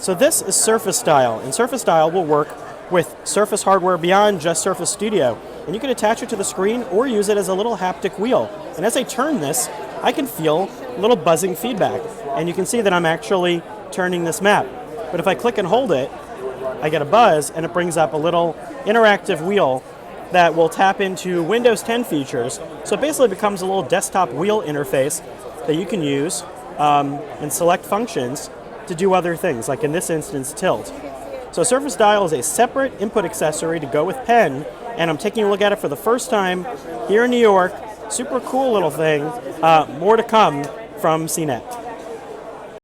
So this is Surface Dial, and Surface Dial will work with Surface hardware beyond just Surface Studio. And you can attach it to the screen or use it as a little haptic wheel. And as I turn this, I can feel a little buzzing feedback. And you can see that I'm actually turning this map. But if I click and hold it, I get a buzz, and it brings up a little interactive wheel that will tap into Windows 10 features. So it basically becomes a little desktop wheel interface that you can use and select functions to do other things, like in this instance, tilt. So Surface Dial is a separate input accessory to go with pen, and I'm taking a look at it for the first time here in New York. Super cool little thing. More to come from CNET.